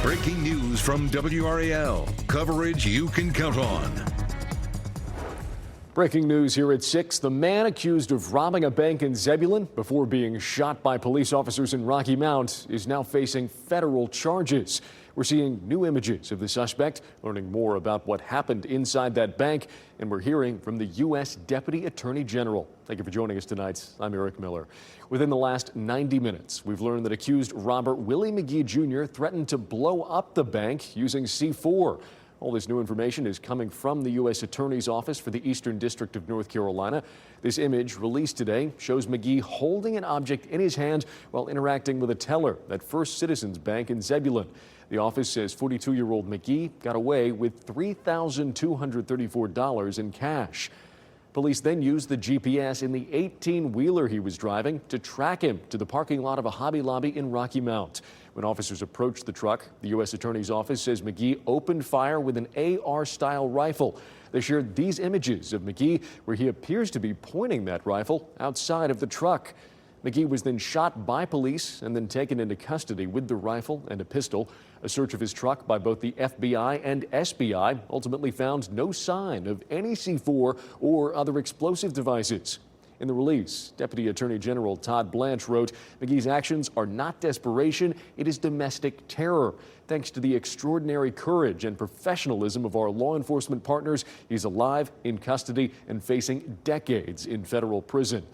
Breaking news from WRAL. Coverage you can count on. Breaking news here at 6. The man accused of robbing a bank in Zebulon before being shot by police officers in Rocky Mount is now facing federal charges. We're seeing new images of the suspect, learning more about what happened inside that bank, and we're hearing from the U.S. Deputy Attorney General. Thank you for joining us tonight. I'm Eric Miller. Within the last 90 minutes, we've learned that accused robber Willie McGee Jr. threatened to blow up the bank using C4. All this new information is coming from the U.S. Attorney's Office for the Eastern District of North Carolina. This image released today shows McGee holding an object in his hand while interacting with a teller at First Citizens Bank in Zebulon. The office says 42-year-old McGee got away with $3,234 in cash. Police then used the GPS in the 18-wheeler he was driving to track him to the parking lot of a Hobby Lobby in Rocky Mount. When officers approached the truck, the U.S. Attorney's Office says McGee opened fire with an AR-style rifle. They shared these images of McGee where he appears to be pointing that rifle outside of the truck. McGee was then shot by police and then taken into custody with the rifle and a pistol. A search of his truck by both the FBI and SBI ultimately found no sign of any C4 or other explosive devices. In the release, Deputy Attorney General Todd Blanche wrote, McGee's actions are not desperation, it is domestic terror. Thanks to the extraordinary courage and professionalism of our law enforcement partners, he's alive, in custody, and facing decades in federal prison.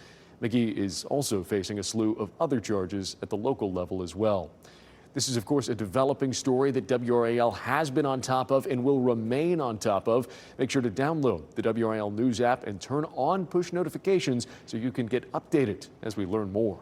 McGee is also facing a slew of other charges at the local level as well. This is, of course, a developing story that WRAL has been on top of and will remain on top of. Make sure to download the WRAL News app and turn on push notifications so you can get updated as we learn more.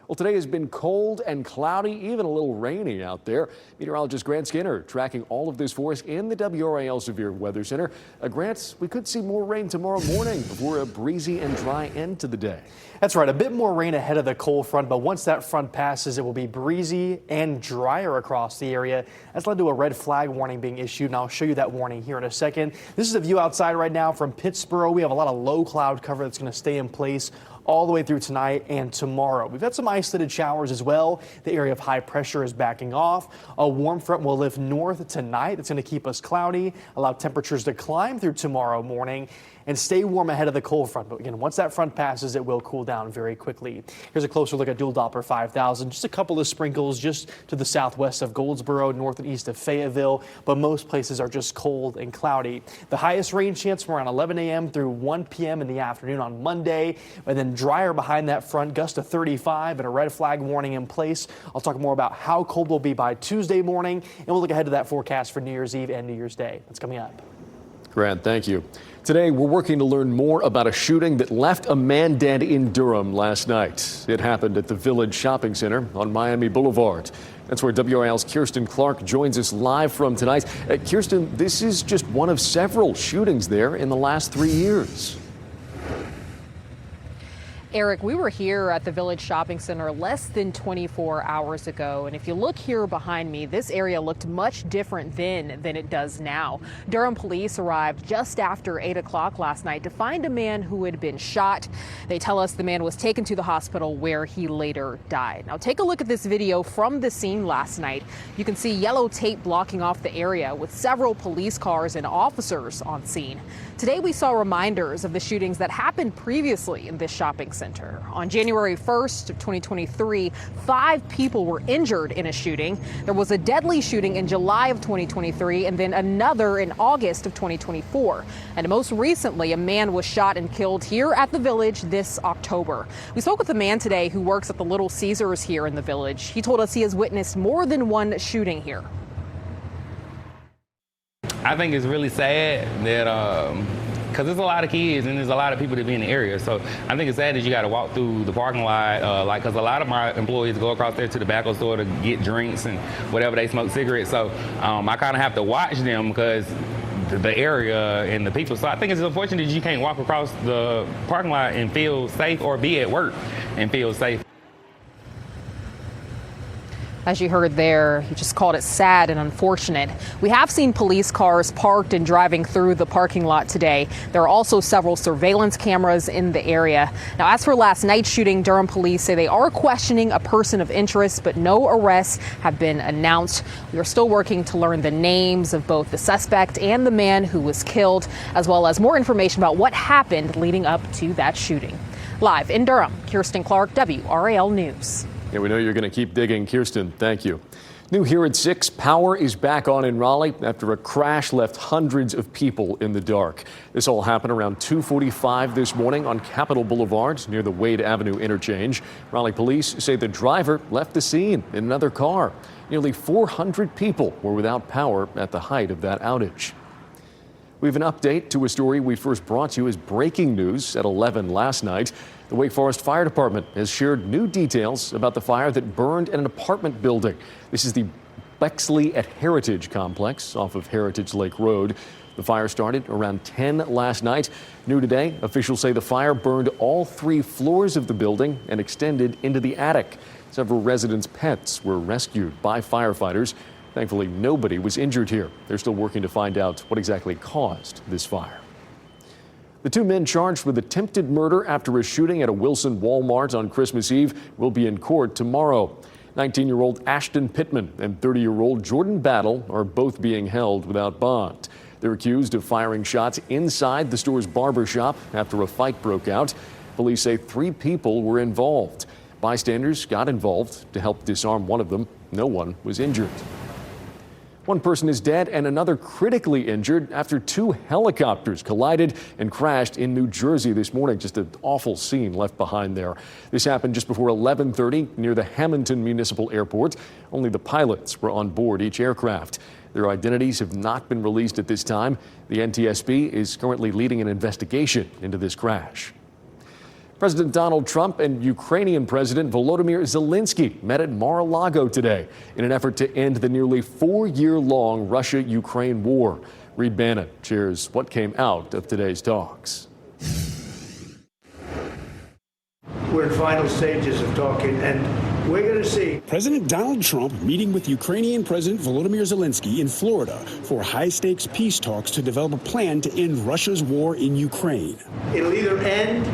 Well, today has been cold and cloudy, even a little rainy out there. Meteorologist Grant Skinner tracking all of this for us in the WRAL Severe Weather Center. Grant, we could see more rain tomorrow morning before a breezy and dry end to the day. That's right. A bit more rain ahead of the cold front, but once that front passes, it will be breezy and drier across the area. That's led to a red flag warning being issued, and I'll show you that warning here in a second. This is a view outside right now from Pittsburgh. We have a lot of low cloud cover that's going to stay in place all the way through tonight and tomorrow. We've had some isolated showers as well. The area of high pressure is backing off. A warm front will lift north tonight. It's going to keep us cloudy, allow temperatures to climb through tomorrow morning and stay warm ahead of the cold front. But again, once that front passes, it will cool down very quickly. Here's a closer look at dual Doppler 5000. Just a couple of sprinkles just to the southwest of Goldsboro, north and east of Fayetteville, but most places are just cold and cloudy. The highest rain chance from around 11 a.m. through 1 p.m. in the afternoon on Monday, and then drier behind that front, gust to 35 and a red flag warning in place. I'll talk more about how cold we'll be by Tuesday morning, and we'll look ahead to that forecast for New Year's Eve and New Year's Day. That's coming up. Grant, thank you. Today, we're working to learn more about a shooting that left a man dead in Durham last night. It happened at the Village Shopping Center on Miami Boulevard. That's where WRAL's Kirsten Clark joins us live from tonight. Kirsten, this is just one of several shootings there in the last 3 years. Eric, we were here at the Village Shopping Center less than 24 hours ago. And if you look here behind me, this area looked much different then than it does now. Durham police arrived just after 8 o'clock last night to find a man who had been shot. They tell us the man was taken to the hospital where he later died. Now take a look at this video from the scene last night. You can see yellow tape blocking off the area with several police cars and officers on scene. Today we saw reminders of the shootings that happened previously in this shopping center. On January 1st of 2023, 5 people were injured in a shooting. There was a deadly shooting in July of 2023 and then another in August of 2024. And most recently, a man was shot and killed here at the Village this October. We spoke with a man today who works at the Little Caesars here in the Village. He told us he has witnessed more than one shooting here. I think it's really sad that, because there's a lot of kids and there's a lot of people that be in the area. So I think it's sad that you got to walk through the parking lot, because a lot of my employees go across there to the tobacco store to get drinks and whatever, they smoke cigarettes. So I kind of have to watch them because the area and the people. So I think it's unfortunate that you can't walk across the parking lot and feel safe or be at work and feel safe. As you heard there, he just called it sad and unfortunate. We have seen police cars parked and driving through the parking lot today. There are also several surveillance cameras in the area. Now, as for last night's shooting, Durham police say they are questioning a person of interest, but no arrests have been announced. We are still working to learn the names of both the suspect and the man who was killed, as well as more information about what happened leading up to that shooting. Live in Durham, Kirsten Clark, WRAL News. Yeah, we know you're going to keep digging. Kirsten, thank you. New here at 6, power is back on in Raleigh after a crash left hundreds of people in the dark. This all happened around 2:45 this morning on Capitol Boulevard near the Wade Avenue interchange. Raleigh police say the driver left the scene in another car. Nearly 400 people were without power at the height of that outage. We have an update to a story we first brought you as breaking news at 11 last night. The Wake Forest Fire Department has shared new details about the fire that burned in an apartment building. This is the Bexley at Heritage complex off of Heritage Lake Road. The fire started around 10 last night. New today, officials say the fire burned all 3 floors of the building and extended into the attic. Several residents' pets were rescued by firefighters. Thankfully, nobody was injured here. They're still working to find out what exactly caused this fire. The 2 men charged with attempted murder after a shooting at a Wilson Walmart on Christmas Eve will be in court tomorrow. 19-year-old Ashton Pittman and 30-year-old Jordan Battle are both being held without bond. They're accused of firing shots inside the store's barber shop after a fight broke out. Police say 3 people were involved. Bystanders got involved to help disarm one of them. No one was injured. One person is dead and another critically injured after 2 helicopters collided and crashed in New Jersey this morning. Just an awful scene left behind there. This happened just before 11:30 near the Hamilton Municipal Airport. Only the pilots were on board each aircraft. Their identities have not been released at this time. The NTSB is currently leading an investigation into this crash. President Donald Trump and Ukrainian President Volodymyr Zelensky met at Mar-a-Lago today in an effort to end the nearly 4-year-long Russia-Ukraine war. Reed Bannon shares what came out of today's talks. We're in final stages of talking, and we're going to see. President Donald Trump meeting with Ukrainian President Volodymyr Zelensky in Florida for high-stakes peace talks to develop a plan to end Russia's war in Ukraine. It'll either end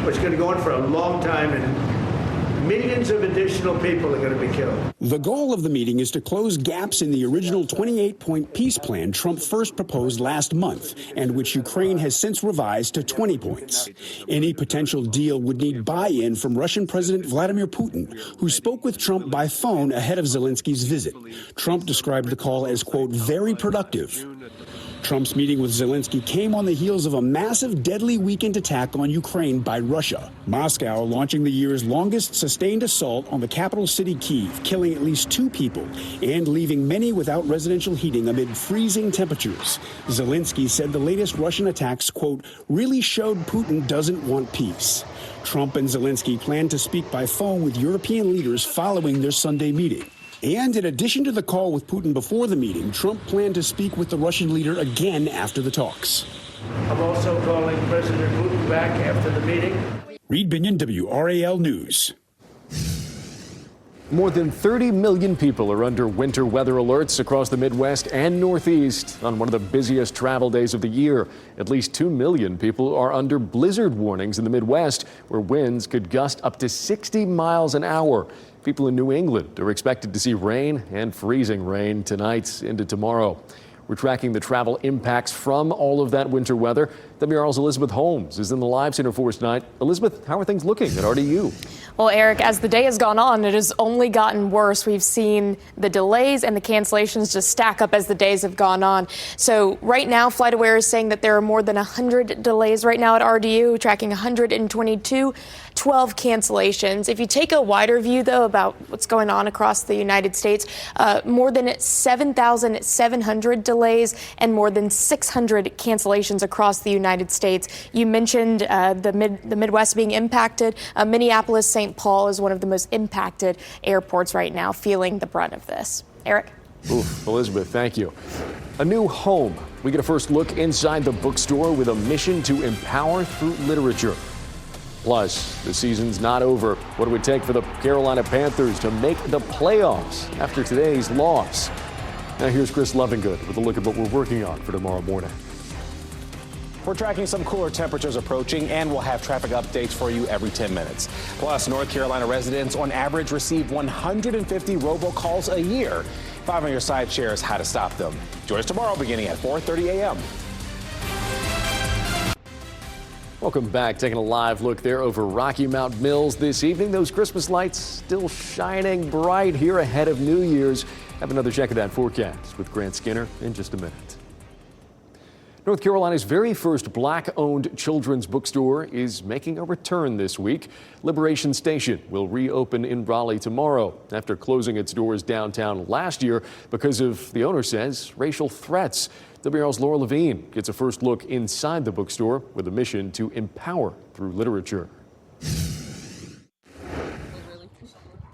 or it's going to go on for a long time, and millions of additional people are going to be killed. The goal of the meeting is to close gaps in the original 28-point peace plan Trump first proposed last month, and which Ukraine has since revised to 20 points. Any potential deal would need buy-in from Russian President Vladimir Putin, who spoke with Trump by phone ahead of Zelensky's visit. Trump described the call as, quote, very productive. Trump's meeting with Zelensky came on the heels of a massive, deadly weekend attack on Ukraine by Russia. Moscow launching the year's longest sustained assault on the capital city, Kyiv, killing at least 2 people and leaving many without residential heating amid freezing temperatures. Zelensky said the latest Russian attacks, quote, really showed Putin doesn't want peace. Trump and Zelensky plan to speak by phone with European leaders following their Sunday meeting. And in addition to the call with Putin before the meeting, Trump planned to speak with the Russian leader again after the talks. I'm also calling President Putin back after the meeting. Reed Binion, WRAL News. More than 30 million people are under winter weather alerts across the Midwest and Northeast on one of the busiest travel days of the year. At least 2 million people are under blizzard warnings in the Midwest, where winds could gust up to 60 miles an hour. People in New England are expected to see rain and freezing rain tonight into tomorrow. We're tracking the travel impacts from all of that winter weather. WRAL's Elizabeth Holmes is in the Live Center for us tonight. Elizabeth, how are things looking at RDU? Well, Eric, as the day has gone on, it has only gotten worse. We've seen the delays and the cancellations just stack up as the days have gone on. So right now, FlightAware is saying that there are more than 100 delays right now at RDU, tracking 122, 12 cancellations. If you take a wider view, though, about what's going on across the United States, more than 7,700 delays and more than 600 cancellations across the United States. You mentioned the Midwest being impacted. Minneapolis, St. Paul is one of the most impacted airports right now, feeling the brunt of this. Eric? Oof, Elizabeth, thank you. A new home. We get a first look inside the bookstore with a mission to empower through literature. Plus, the season's not over. What do it take for the Carolina Panthers to make the playoffs after today's loss? Now here's Chris Lovingood with a look at what we're working on for tomorrow morning. We're tracking some cooler temperatures approaching, and we'll have traffic updates for you every 10 minutes. Plus, North Carolina residents on average receive 150 robocalls a year. 5 on your side shares how to stop them. Join us tomorrow beginning at 4:30 a.m. Welcome back. Taking a live look there over Rocky Mount Mills this evening. Those Christmas lights still shining bright here ahead of New Year's. Have another check of that forecast with Grant Skinner in just a minute. North Carolina's very first black-owned children's bookstore is making a return this week. Liberation Station will reopen in Raleigh tomorrow after closing its doors downtown last year because of, the owner says, racial threats. WRAL's Laura Levine gets a first look inside the bookstore with a mission to empower through literature.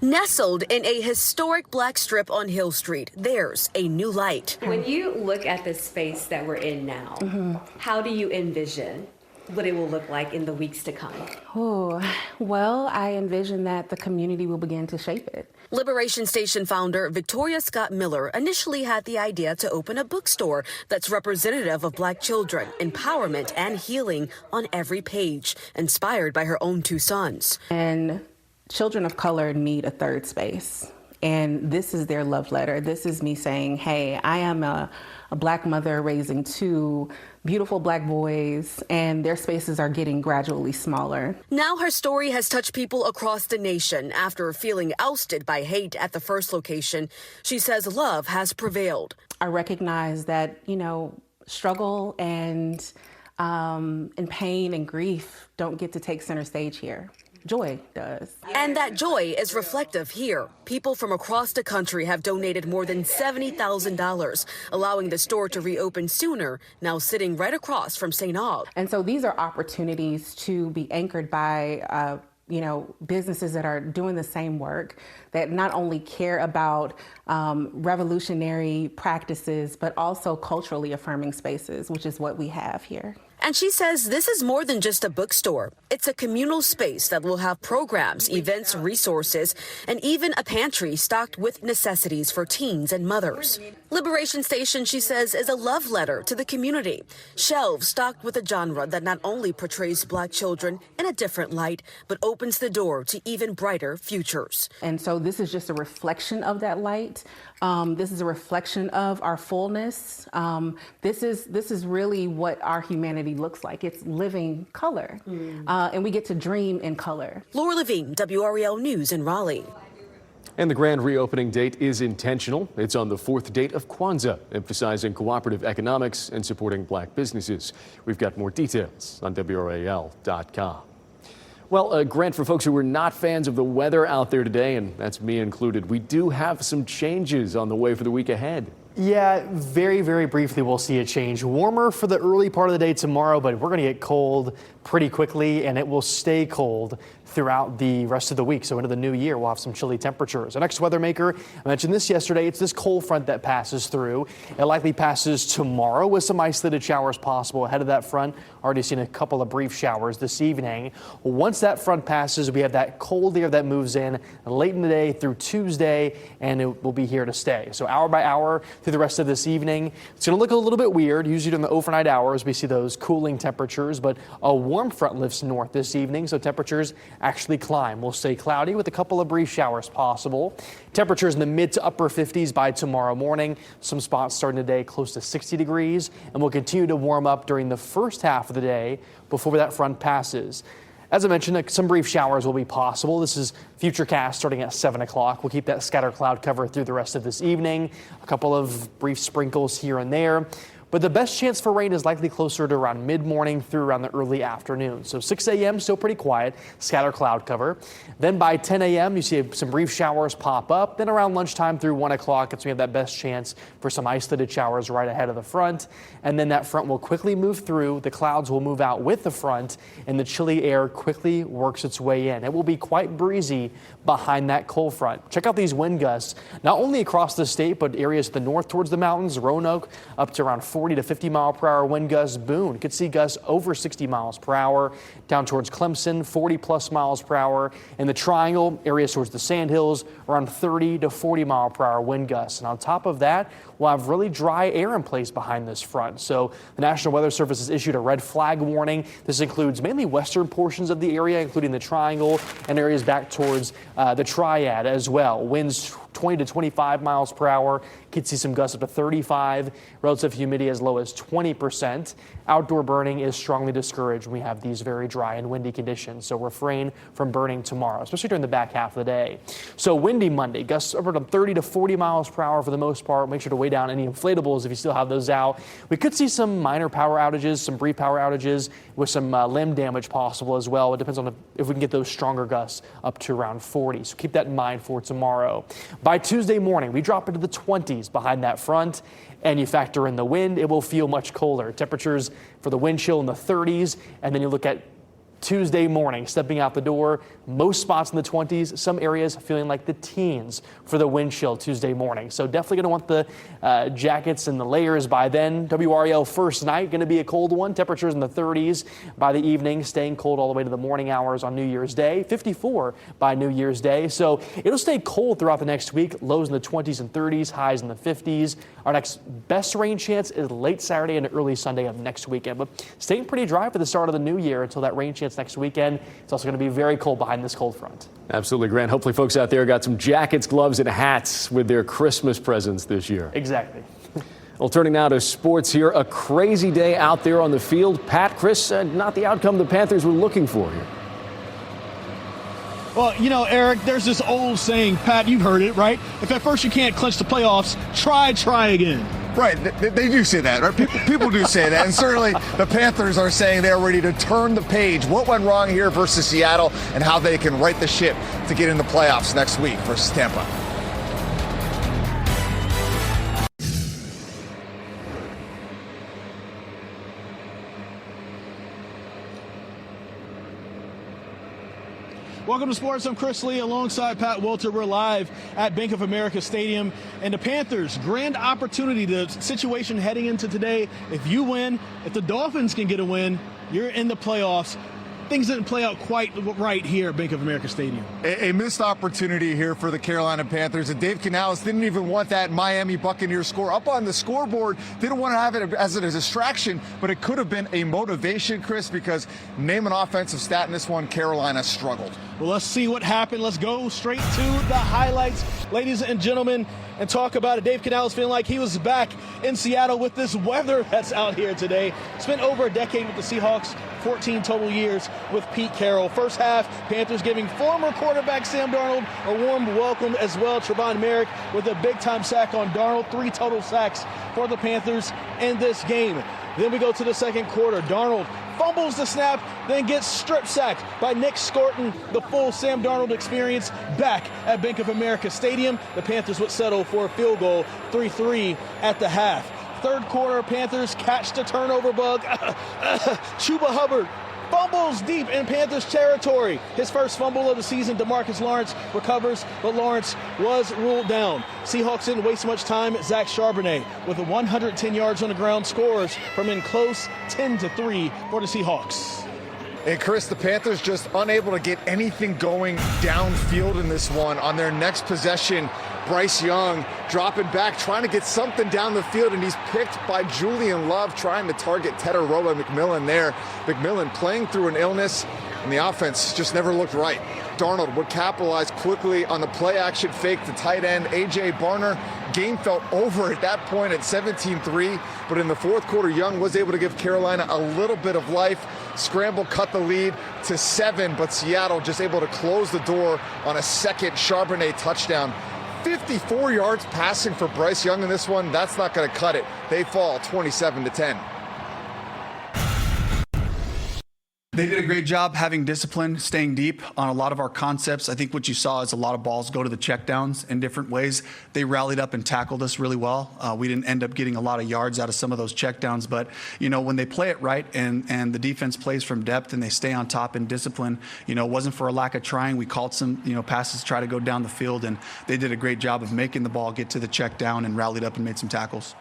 Nestled in a historic black strip on Hill Street, there's a new light. When you look at the space that we're in now, how do you envision what it will look like in the weeks to come? Oh, well, I envision that the community will begin to shape it. Liberation Station founder Victoria Scott Miller initially had the idea to open a bookstore that's representative of black children, empowerment, and healing on every page, inspired by her own 2 sons. And children of color need a third space. And this is their love letter. This is me saying, hey, I am a black mother raising 2 beautiful black boys, and their spaces are getting gradually smaller. Now her story has touched people across the nation after feeling ousted by hate at the first location. She says love has prevailed. I recognize that, struggle and pain and grief don't get to take center stage here. Joy does. And that joy is reflective here. People from across the country have donated more than $70,000, allowing the store to reopen sooner, now sitting right across from St. Aug. And so these are opportunities to be anchored by businesses that are doing the same work, that not only care about revolutionary practices, but also culturally affirming spaces, which is what we have here. And she says this is more than just a bookstore. It's a communal space that will have programs, events, resources, and even a pantry stocked with necessities for teens and mothers. Liberation Station, she says, is a love letter to the community. Shelves stocked with a genre that not only portrays black children in a different light, but opens the door to even brighter futures. And so this is just a reflection of that light. This is a reflection of our fullness. This is really what our humanity looks like. It's living color, and we get to dream in color. Laura Levine, WRAL News in Raleigh. And the grand reopening date is intentional. It's on the 4th date of Kwanzaa, emphasizing cooperative economics and supporting black businesses. We've got more details on WRAL.com. Well, Grant, for folks who are not fans of the weather out there today, and that's me included, we do have some changes on the way for the week ahead. Yeah, very, very briefly we'll see a change. Warmer for the early part of the day tomorrow, but we're going to get cold pretty quickly, and it will stay cold throughout the rest of the week. So into the new year, we'll have some chilly temperatures. Our next weather maker, I mentioned this yesterday, it's this cold front that passes through. It likely passes tomorrow with some isolated showers possible ahead of that front. Already seen a couple of brief showers this evening. Once that front passes, we have that cold air that moves in late in the day through Tuesday, and it will be here to stay. So hour by hour through the rest of this evening, it's going to look a little bit weird. Usually during the overnight hours, we see those cooling temperatures, but a warm front lifts north this evening, so temperatures actually climb. We'll stay cloudy with a couple of brief showers possible. Temperatures in the mid to upper 50s by tomorrow morning. Some spots starting today close to 60 degrees, and will continue to warm up during the first half of the day before that front passes. As I mentioned, some brief showers will be possible. This is Futurecast starting at 7 o'clock. We'll keep that scatter cloud cover through the rest of this evening. A couple of brief sprinkles here and there. But the best chance for rain is likely closer to around mid-morning through around the early afternoon. So 6 a.m. still pretty quiet, scatter cloud cover. Then by 10 a.m. you see some brief showers pop up. Then around lunchtime through 1 o'clock, it's when we have that best chance for some isolated showers right ahead of the front. And then that front will quickly move through. The clouds will move out with the front, and the chilly air quickly works its way in. It will be quite breezy behind that cold front. Check out these wind gusts, not only across the state, but areas to the north towards the mountains, Roanoke, up to around 40 40 to 50 mile per hour wind gusts. Boone could see gusts over 60 miles per hour. Down towards Clemson, 40 plus miles per hour. In the Triangle, areas towards the Sandhills, around 30 to 40 mile per hour wind gusts. And on top of that, we'll have really dry air in place behind this front. So the National Weather Service has issued a red flag warning. This includes mainly western portions of the area, including the Triangle and areas back towards the Triad as well. Winds 20 to 25 miles per hour. Could see some gusts up to 35. Relative humidity as low as 20%. Outdoor burning is strongly discouraged when we have these very dry and windy conditions. So refrain from burning tomorrow, especially during the back half of the day. So windy Monday, gusts over to 30 to 40 miles per hour for the most part. Make sure to weigh down any inflatables if you still have those out. We could see some minor power outages, some brief power outages with some limb damage possible as well. It depends on if we can get those stronger gusts up to around 40. So keep that in mind for tomorrow. By Tuesday morning, we drop into the 20s behind that front, and you factor in the wind, it will feel much colder. Temperatures for the wind chill in the 30s, and then you look at Tuesday morning, stepping out the door, most spots in the 20s, some areas feeling like the teens for the wind chill Tuesday morning. So definitely going to want the jackets and the layers by then. WRAL first night going to be a cold one. Temperatures in the 30s by the evening, staying cold all the way to the morning hours on New Year's Day. 54 by New Year's Day. So it'll stay cold throughout the next week. Lows in the 20s and 30s, highs in the 50s. Our next best rain chance is late Saturday and early Sunday of next weekend. But staying pretty dry for the start of the new year until that rain chance next weekend. It's also going to be very cold behind this cold front. Absolutely, Grant. Hopefully folks out there got some jackets, gloves, and hats with their Christmas presents this year. Exactly. Well, turning now to sports here. A crazy day out there on the field. Pat, Chris, not the outcome the Panthers were looking for here. Well, you know, Eric, there's this old saying, Pat, you've heard it, right? If at first you can't clinch the playoffs, try again. Right, they do say that, right? People do say that, and certainly the Panthers are saying they're ready to turn the page. What went wrong here versus Seattle, and how they can right the ship to get in the playoffs next week versus Tampa. Welcome to Sports. I'm Chris Lee alongside Pat Walter. We're live at Bank of America Stadium. And the Panthers, grand opportunity, the situation heading into today. If you win, if the Dolphins can get a win, you're in the playoffs. Things didn't play out quite right here at Bank of America Stadium. A missed opportunity here for the Carolina Panthers. And Dave Canales didn't even want that Miami Buccaneers score up on the scoreboard. Didn't want to have it as a distraction, but it could have been a motivation, Chris, because name an offensive stat in this one, Carolina struggled. Well, let's see what happened. Let's go straight to the highlights, ladies and gentlemen, and talk about it. Dave Canales feeling like he was back in Seattle with this weather that's out here today. Spent over a decade with the Seahawks, 14 total years with Pete Carroll. First half, Panthers giving former quarterback Sam Darnold a warm welcome as well. Trevon Merrick with a big-time sack on Darnold. 3 total sacks for the Panthers in this game. Then we go to the second quarter. Darnold fumbles the snap, then gets strip sacked by Nick Scorton. The full Sam Darnold experience back at Bank of America Stadium. The Panthers would settle for a field goal, 3-3 at the half. Third quarter, Panthers catch the turnover bug. Chuba Hubbard fumbles deep in Panthers territory. His first fumble of the season, DeMarcus Lawrence recovers, but Lawrence was ruled down. Seahawks didn't waste much time. Zach Charbonnet with 110 yards on the ground scores from in close, 10-3 for the Seahawks. And Chris, the Panthers just unable to get anything going downfield in this one. On their next possession, Bryce Young dropping back, trying to get something down the field, and he's picked by Julian Love, trying to target Tetarola McMillan there. McMillan playing through an illness, and the offense just never looked right. Darnold would capitalize quickly on the play-action fake to tight end A.J. Barner. Game felt over at that point at 17-3, but in the fourth quarter, Young was able to give Carolina a little bit of life. Scramble cut the lead to 7, but Seattle just able to close the door on a second Charbonnet touchdown. 54 yards passing for Bryce Young in this one. That's not going to cut it. They fall 27-10. They did a great job having discipline, staying deep on a lot of our concepts. I think what you saw is a lot of balls go to the checkdowns in different ways. They rallied up and tackled us really well. We didn't end up getting a lot of yards out of some of those checkdowns, but you know, when they play it right and the defense plays from depth and they stay on top in discipline, you know, it wasn't for a lack of trying. We called some, you know, passes try to go down the field, and they did a great job of making the ball get to the check down and rallied up and made some tackles.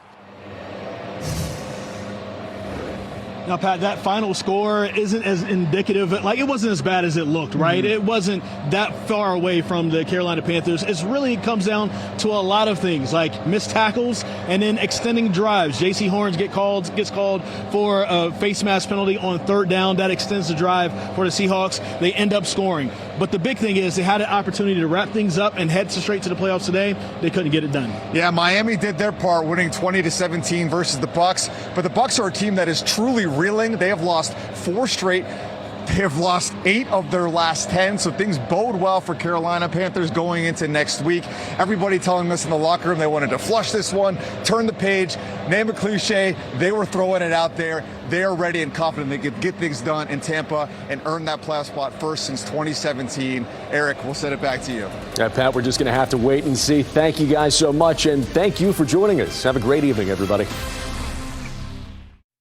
Now, Pat, that final score isn't as indicative. Like, it wasn't as bad as it looked, right? It wasn't that far away from the Carolina Panthers. It really comes down to a lot of things, like missed tackles and then extending drives. J.C. Horns gets called for a face mask penalty on third down. That extends the drive for the Seahawks. They end up scoring. But the big thing is they had an opportunity to wrap things up and head straight to the playoffs today. They couldn't get it done. Yeah, Miami did their part, winning 20-17 versus the Bucs. But the Bucs are a team that is truly reeling. They have lost 4 straight. They have lost 8 of their last 10, so things bode well for Carolina Panthers going into next week. Everybody telling us in the locker room they wanted to flush this one, turn the page, name a cliche. They were throwing it out there. They are ready and confident they could get things done in Tampa and earn that playoff spot first since 2017. Eric, we'll send it back to you. Yeah, Pat, we're just going to have to wait and see. Thank you guys so much, and thank you for joining us. Have a great evening, everybody.